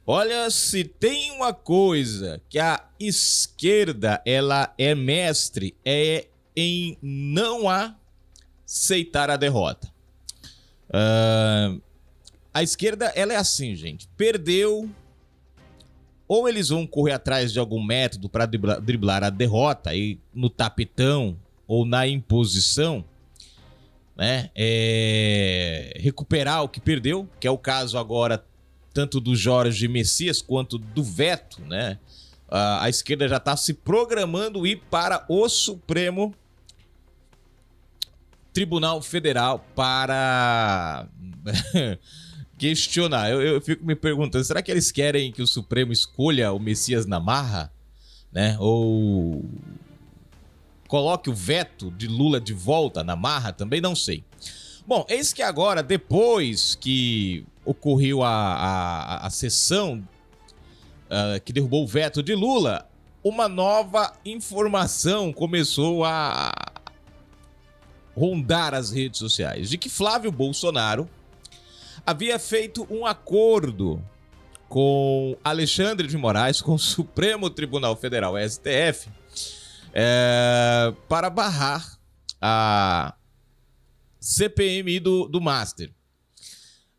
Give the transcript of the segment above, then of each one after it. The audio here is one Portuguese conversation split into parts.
Olha, se tem uma coisa que a esquerda ela é mestre é em não aceitar a derrota. A esquerda ela é assim, gente. Perdeu, ou eles vão correr atrás de algum método para driblar a derrota aí no tapetão ou na imposição, né? Recuperar o que perdeu, que é o caso agora tanto do Jorge Messias quanto do veto, né? A esquerda já está se programando ir para o Supremo Tribunal Federal para questionar. Eu fico me perguntando, será que eles querem que o Supremo escolha o Messias na marra, né? Ou coloque o veto de Lula de volta na marra? Também não sei. Bom, eis que agora, depois que ocorreu a sessão que derrubou o veto de Lula, uma nova informação começou a rondar as redes sociais, de que Flávio Bolsonaro havia feito um acordo com Alexandre de Moraes, com o Supremo Tribunal Federal, STF, para barrar a CPMI do Master,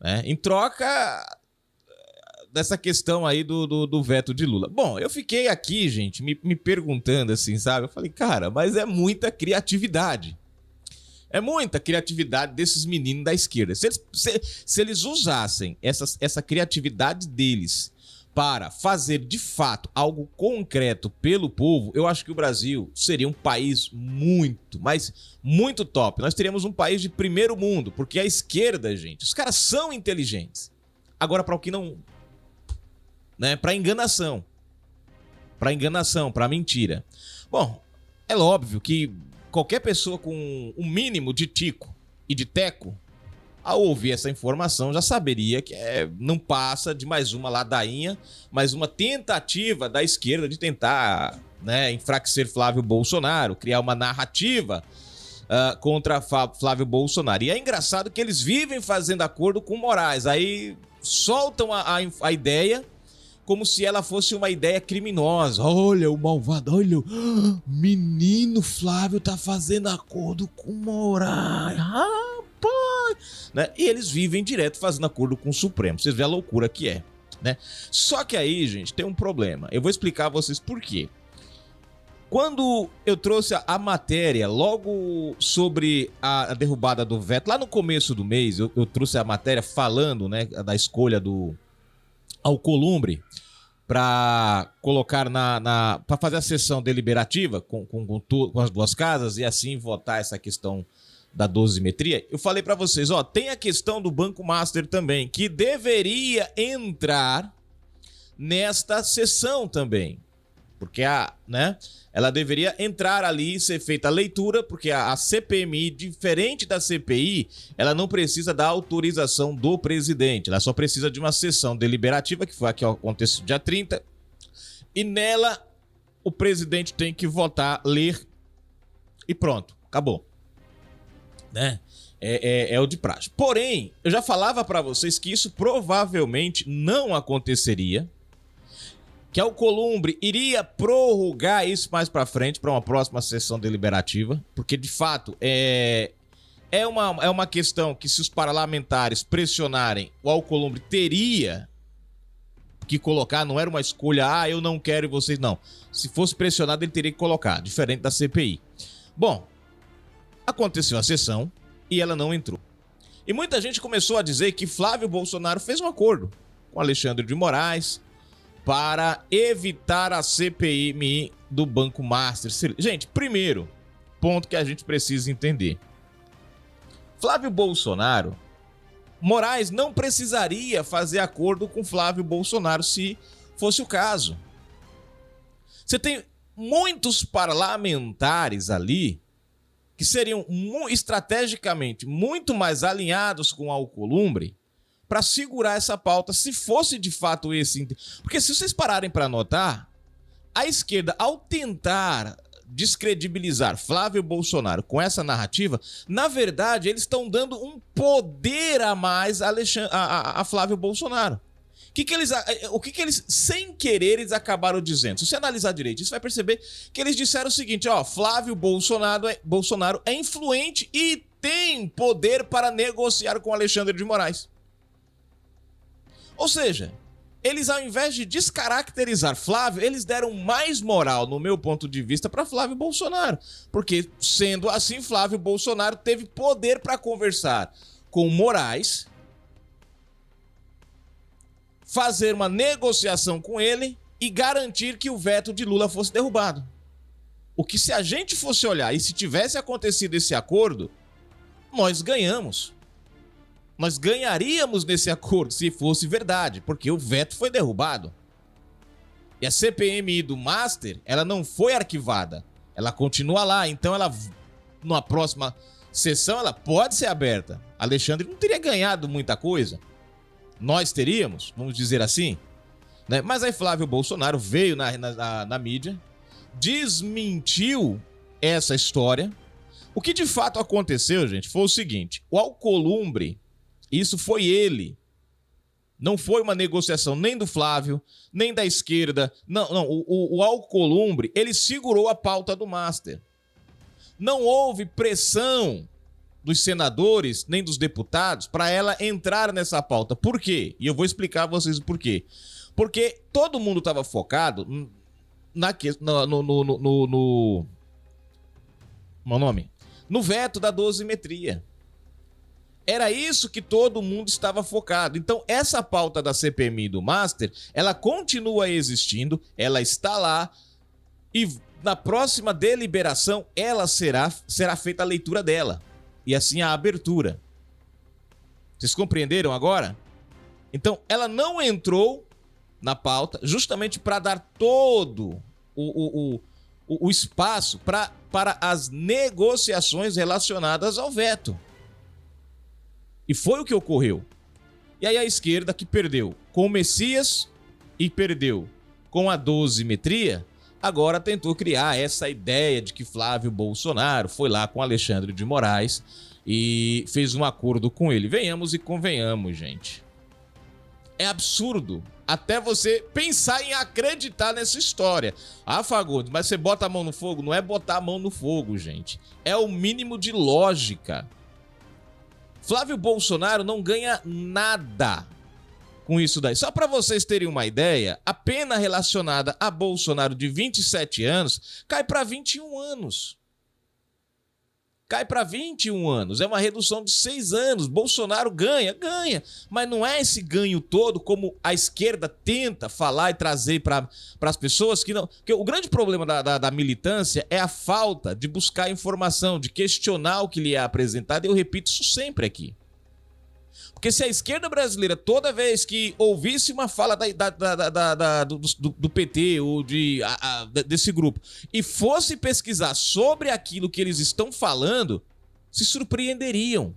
né? Em troca dessa questão aí do veto de Lula. Bom, eu fiquei aqui, gente, me perguntando assim, sabe? Eu falei, cara, mas é muita criatividade. É muita criatividade desses meninos da esquerda. Se eles usassem essa criatividade deles para fazer de fato algo concreto pelo povo, eu acho que o Brasil seria um país muito, mas muito top. Nós teríamos um país de primeiro mundo, porque a esquerda, gente, os caras são inteligentes. Agora, para o que não... né? Para enganação. Para mentira. Bom, é óbvio que qualquer pessoa com um mínimo de tico e de teco, ao ouvir essa informação, já saberia que não passa de mais uma ladainha, mais uma tentativa da esquerda de tentar, né, enfraquecer Flávio Bolsonaro, criar uma narrativa contra Flávio Bolsonaro. E é engraçado que eles vivem fazendo acordo com Moraes, aí soltam a ideia como se ela fosse uma ideia criminosa. Olha o malvado, olha, menino Flávio tá fazendo acordo com Moraes, rapaz, né? E eles vivem direto fazendo acordo com o Supremo. Vocês veem a loucura que é, né? Só que aí, gente, tem um problema. Eu vou explicar a vocês por quê. Quando eu trouxe a matéria logo sobre a derrubada do veto, lá no começo do mês, eu trouxe a matéria falando, né, da escolha do Alcolumbre para colocar para fazer a sessão deliberativa com as duas casas e assim votar essa questão da dosimetria. Eu falei para vocês, tem a questão do Banco Master também, que deveria entrar nesta sessão também, porque ela deveria entrar ali e ser feita a leitura, porque a CPMI, diferente da CPI, ela não precisa da autorização do presidente, ela só precisa de uma sessão deliberativa, que foi a que aconteceu dia 30, e nela o presidente tem que votar, ler e pronto, acabou, né? É o de praxe. Porém, eu já falava para vocês que isso provavelmente não aconteceria, que a Alcolumbre iria prorrogar isso mais para frente, para uma próxima sessão deliberativa, porque de fato é uma questão que, se os parlamentares pressionarem, o Alcolumbre teria que colocar, não era uma escolha, eu não quero e vocês não. Se fosse pressionado, ele teria que colocar, diferente da CPI. Bom, aconteceu a sessão e ela não entrou. E muita gente começou a dizer que Flávio Bolsonaro fez um acordo com Alexandre de Moraes para evitar a CPMI do Banco Master. Gente, primeiro ponto que a gente precisa entender. Flávio Bolsonaro, Moraes não precisaria fazer acordo com Flávio Bolsonaro se fosse o caso. Você tem muitos parlamentares ali que seriam estrategicamente muito mais alinhados com a Alcolumbre para segurar essa pauta, se fosse de fato esse. Porque se vocês pararem para notar, a esquerda, ao tentar descredibilizar Flávio Bolsonaro com essa narrativa, na verdade, eles estão dando um poder a mais a Flávio Bolsonaro, O que eles, sem querer, eles acabaram dizendo? Se você analisar direito, você vai perceber que eles disseram o seguinte, ó, Flávio Bolsonaro é influente e tem poder para negociar com Alexandre de Moraes. Ou seja, eles, ao invés de descaracterizar Flávio, eles deram mais moral, no meu ponto de vista, para Flávio Bolsonaro. Porque, sendo assim, Flávio Bolsonaro teve poder para conversar com Moraes, fazer uma negociação com ele e garantir que o veto de Lula fosse derrubado. O que, se a gente fosse olhar e se tivesse acontecido esse acordo, nós ganhamos. Nós ganharíamos nesse acordo se fosse verdade, porque o veto foi derrubado. E a CPMI do Master, ela não foi arquivada. Ela continua lá, então ela, na próxima sessão, ela pode ser aberta. Alexandre não teria ganhado muita coisa. Nós teríamos, vamos dizer assim, né? Mas aí Flávio Bolsonaro veio na mídia, desmentiu essa história. O que de fato aconteceu, gente, foi o seguinte: o Alcolumbre, isso foi ele. Não foi uma negociação nem do Flávio, nem da esquerda. Não, o Alcolumbre, ele segurou a pauta do Master. Não houve pressão dos senadores, nem dos deputados, para ela entrar nessa pauta. Por quê? E eu vou explicar a vocês o porquê. Porque todo mundo estava focado no veto da dosimetria. Era isso que todo mundo estava focado. Então, essa pauta da CPMI do Master, ela continua existindo, ela está lá, e na próxima deliberação, ela será feita a leitura dela. E assim a abertura. Vocês compreenderam agora? Então, ela não entrou na pauta justamente para dar todo o espaço para as negociações relacionadas ao veto. E foi o que ocorreu. E aí a esquerda, que perdeu com o Messias e perdeu com a dosimetria, agora tentou criar essa ideia de que Flávio Bolsonaro foi lá com Alexandre de Moraes e fez um acordo com ele. Venhamos e convenhamos, gente. É absurdo até você pensar em acreditar nessa história. Ah, Fagundes, mas você bota a mão no fogo? Não é botar a mão no fogo, gente. É o mínimo de lógica. Flávio Bolsonaro não ganha nada com isso daí. Só para vocês terem uma ideia, a pena relacionada a Bolsonaro de 27 anos cai para 21 anos. Cai para 21 anos. É uma redução de 6 anos. Bolsonaro ganha. Mas não é esse ganho todo como a esquerda tenta falar e trazer para as pessoas que não. Porque o grande problema da militância é a falta de buscar informação, de questionar o que lhe é apresentado. E eu repito isso sempre aqui. Porque se a esquerda brasileira, toda vez que ouvisse uma fala do PT ou desse grupo e fosse pesquisar sobre aquilo que eles estão falando, se surpreenderiam,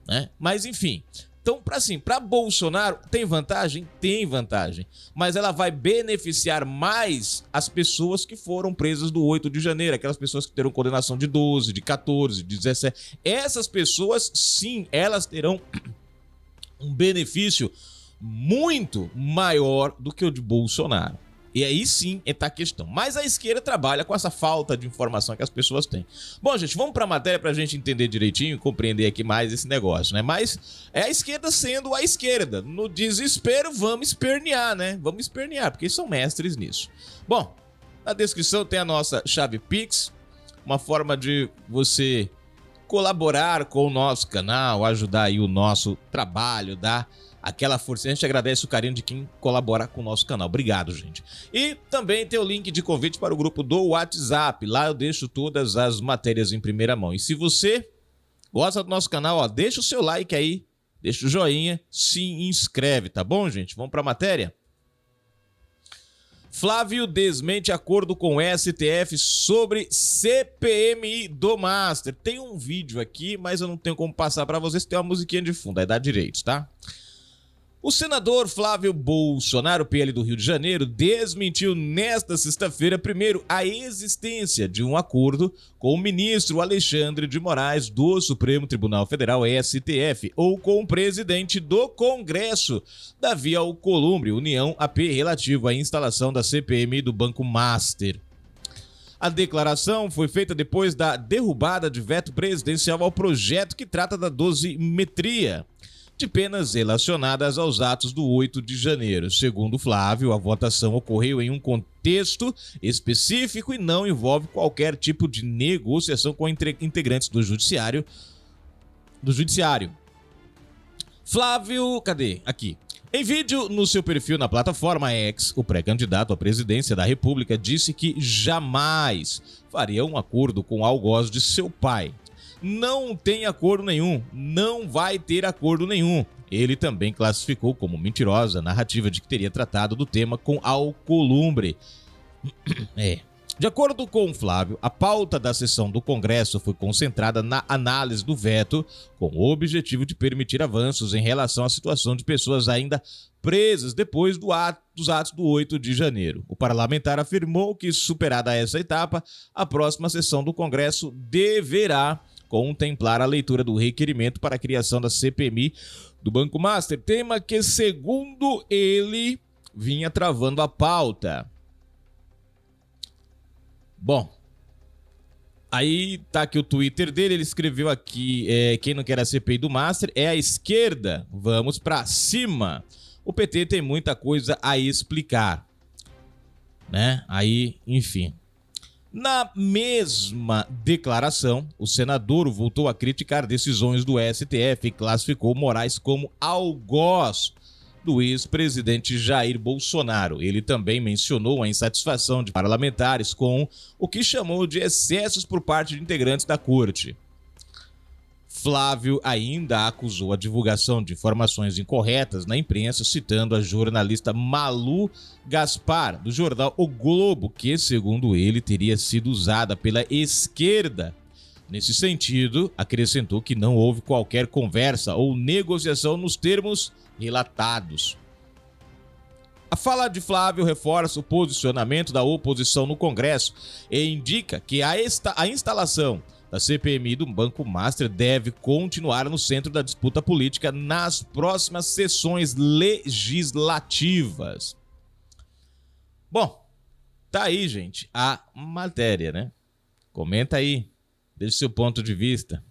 né? Mas enfim, então para Bolsonaro tem vantagem? Tem vantagem, mas ela vai beneficiar mais as pessoas que foram presas do 8 de janeiro, aquelas pessoas que terão condenação de 12, de 14, de 17. Essas pessoas, sim, elas terão um benefício muito maior do que o de Bolsonaro. E aí sim está a questão. Mas a esquerda trabalha com essa falta de informação que as pessoas têm. Bom, gente, vamos para a matéria para a gente entender direitinho e compreender aqui mais esse negócio, né? Mas é a esquerda sendo a esquerda. No desespero, vamos espernear, né? Vamos espernear, porque eles são mestres nisso. Bom, na descrição tem a nossa chave Pix, uma forma de você colaborar com o nosso canal, ajudar aí o nosso trabalho, dar aquela força. A gente agradece o carinho de quem colabora com o nosso canal. Obrigado, gente. E também tem o link de convite para o grupo do WhatsApp. Lá eu deixo todas as matérias em primeira mão. E se você gosta do nosso canal, ó, deixa o seu like aí, deixa o joinha, se inscreve, tá bom, gente? Vamos para a matéria? Flávio desmente acordo com STF sobre CPMI do Master. Tem um vídeo aqui, mas eu não tenho como passar para vocês. Tem uma musiquinha de fundo, aí dá direitos, tá? O senador Flávio Bolsonaro, PL do Rio de Janeiro, desmentiu nesta sexta-feira, primeiro, a existência de um acordo com o ministro Alexandre de Moraes do Supremo Tribunal Federal, STF, ou com o presidente do Congresso, Davi Alcolumbre, União AP, relativo à instalação da CPMI do Banco Master. A declaração foi feita depois da derrubada de veto presidencial ao projeto que trata da dosimetria de penas relacionadas aos atos do 8 de janeiro. Segundo Flávio, a votação ocorreu em um contexto específico e não envolve qualquer tipo de negociação com integrantes do judiciário. Flávio, cadê? Aqui. Em vídeo no seu perfil na plataforma X, o pré-candidato à presidência da República disse que jamais faria um acordo com o algoz de seu pai. Não tem acordo nenhum, não vai ter acordo nenhum. Ele também classificou como mentirosa a narrativa de que teria tratado do tema com Alcolumbre. De acordo com Flávio, a pauta da sessão do Congresso foi concentrada na análise do veto, com o objetivo de permitir avanços em relação à situação de pessoas ainda presas depois dos atos do 8 de janeiro. O parlamentar afirmou que, superada essa etapa, a próxima sessão do Congresso deverá contemplar a leitura do requerimento para a criação da CPMI do Banco Master, tema que, segundo ele, vinha travando a pauta. Bom, aí tá aqui o Twitter dele, ele escreveu aqui, quem não quer a CPI do Master é a esquerda, vamos pra cima. O PT tem muita coisa a explicar, né? Aí, enfim. Na mesma declaração, o senador voltou a criticar decisões do STF e classificou Moraes como algoz do ex-presidente Jair Bolsonaro. Ele também mencionou a insatisfação de parlamentares com o que chamou de excessos por parte de integrantes da corte. Flávio ainda acusou a divulgação de informações incorretas na imprensa, citando a jornalista Malu Gaspar, do jornal O Globo, que, segundo ele, teria sido usada pela esquerda. Nesse sentido, acrescentou que não houve qualquer conversa ou negociação nos termos relatados. A fala de Flávio reforça o posicionamento da oposição no Congresso e indica que a instalação da CPMI do Banco Master deve continuar no centro da disputa política nas próximas sessões legislativas. Bom, tá aí, gente, a matéria, né? Comenta aí, deixe seu ponto de vista.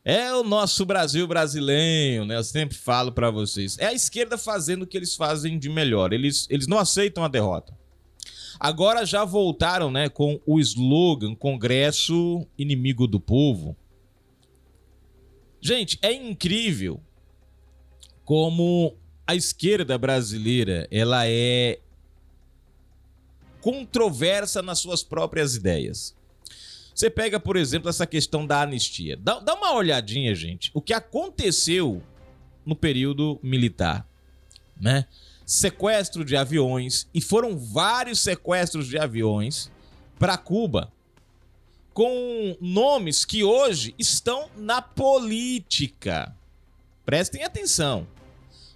É o nosso Brasil brasileiro, né? Eu sempre falo pra vocês. É a esquerda fazendo o que eles fazem de melhor. Eles não aceitam a derrota. Agora já voltaram, né, com o slogan Congresso Inimigo do Povo. Gente, é incrível como a esquerda brasileira ela é controversa nas suas próprias ideias. Você pega, por exemplo, essa questão da anistia. Dá uma olhadinha, gente, o que aconteceu no período militar, né? Sequestro de aviões, e foram vários sequestros de aviões para Cuba, com nomes que hoje estão na política. Prestem atenção.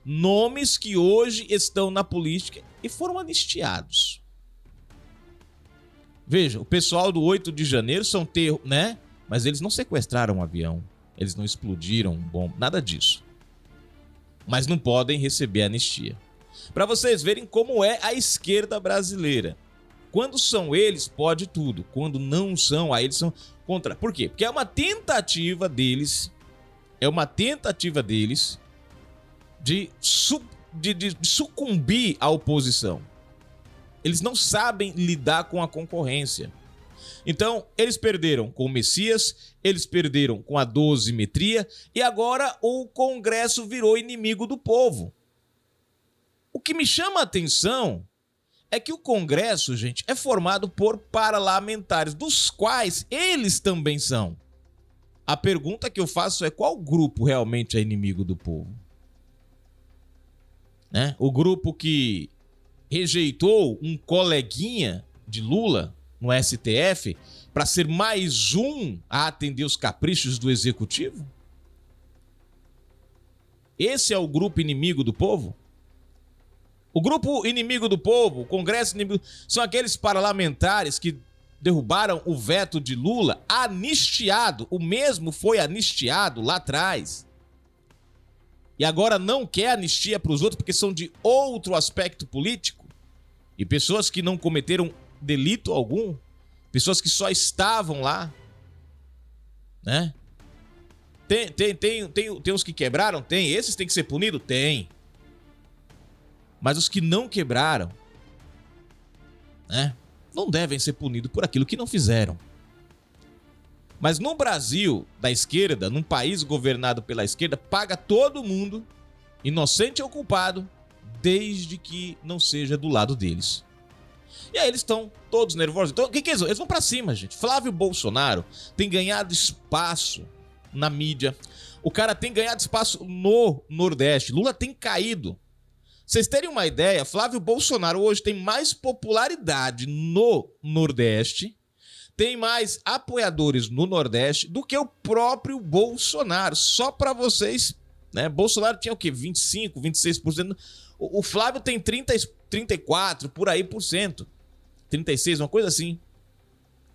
Nomes que hoje estão na política e foram anistiados. Veja, o pessoal do 8 de janeiro são né? Mas eles não sequestraram um avião, eles não explodiram um bomba, nada disso. Mas não podem receber anistia. Para vocês verem como é a esquerda brasileira. Quando são eles, pode tudo. Quando não são, aí eles são contra. Por quê? Porque é uma tentativa deles, de sucumbir à oposição. Eles não sabem lidar com a concorrência. Então, eles perderam com o Messias, eles perderam com a dosimetria e agora o Congresso virou inimigo do povo. O que me chama a atenção é que o Congresso, gente, é formado por parlamentares, dos quais eles também são. A pergunta que eu faço é: qual grupo realmente é inimigo do povo? Né? O grupo que rejeitou um coleguinha de Lula no STF para ser mais um a atender os caprichos do executivo? Esse é o grupo inimigo do povo? O grupo inimigo do povo, o Congresso inimigo, são aqueles parlamentares que derrubaram o veto de Lula, anistiado. O mesmo foi anistiado lá atrás. E agora não quer anistia para os outros porque são de outro aspecto político. E pessoas que não cometeram delito algum, pessoas que só estavam lá, né? Tem os que quebraram? Tem. Esses têm que ser punidos? Tem. Mas os que não quebraram, né, não devem ser punidos por aquilo que não fizeram. Mas no Brasil, da esquerda, num país governado pela esquerda, paga todo mundo, inocente ou culpado, desde que não seja do lado deles. E aí eles estão todos nervosos. Então, o que eles vão? Eles vão pra cima, gente. Flávio Bolsonaro tem ganhado espaço na mídia. O cara tem ganhado espaço no Nordeste. Lula tem caído. Vocês terem uma ideia, Flávio Bolsonaro hoje tem mais popularidade no Nordeste, tem mais apoiadores no Nordeste do que o próprio Bolsonaro. Só para vocês, né? Bolsonaro tinha o quê? 25, 26%. O Flávio tem 30, 34, por aí por cento. 36, uma coisa assim.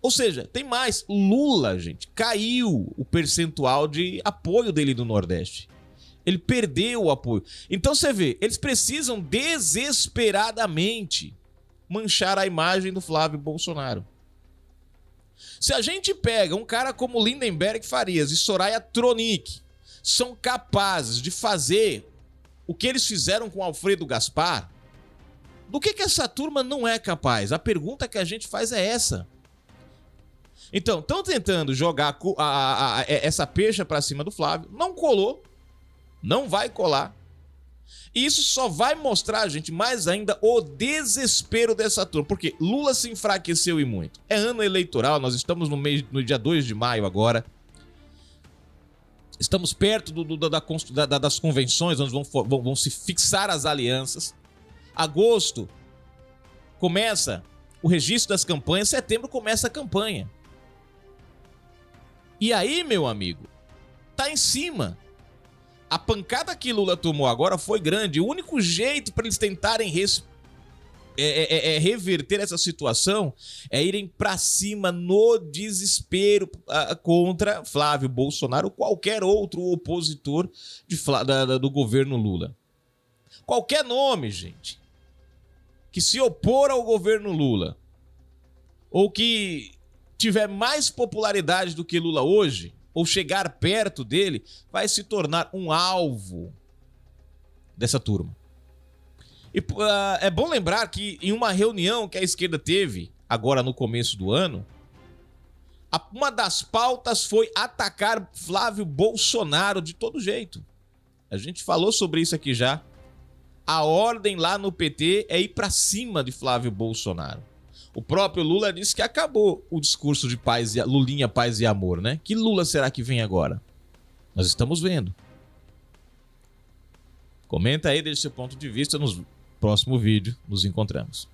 Ou seja, tem mais. Lula, gente, caiu o percentual de apoio dele no Nordeste. Ele perdeu o apoio. Então você vê, eles precisam desesperadamente manchar a imagem do Flávio Bolsonaro. Se a gente pega um cara como Lindenberg Farias e Soraya Tronic, são capazes de fazer o que eles fizeram com Alfredo Gaspar, do que essa turma não é capaz? A pergunta que a gente faz é essa. Então, estão tentando jogar essa peixe para cima do Flávio, não colou. Não vai colar. E isso só vai mostrar, gente, mais ainda o desespero dessa turma. Porque Lula se enfraqueceu e muito. É ano eleitoral, nós estamos no dia 2 de maio agora. Estamos perto das convenções, onde vão se fixar as alianças. Agosto começa o registro das campanhas, setembro começa a campanha. E aí, meu amigo, tá em cima. A pancada que Lula tomou agora foi grande. O único jeito para eles tentarem reverter essa situação é irem para cima no desespero contra Flávio Bolsonaro ou qualquer outro opositor do governo Lula. Qualquer nome, gente, que se opor ao governo Lula ou que tiver mais popularidade do que Lula hoje, ou chegar perto dele, vai se tornar um alvo dessa turma. E é bom lembrar que em uma reunião que a esquerda teve, agora no começo do ano, uma das pautas foi atacar Flávio Bolsonaro de todo jeito. A gente falou sobre isso aqui já. A ordem lá no PT é ir para cima de Flávio Bolsonaro. O próprio Lula disse que acabou o discurso de paz, Lulinha, paz e amor, né? Que Lula será que vem agora? Nós estamos vendo. Comenta aí, deixe seu ponto de vista no próximo vídeo. Nos encontramos.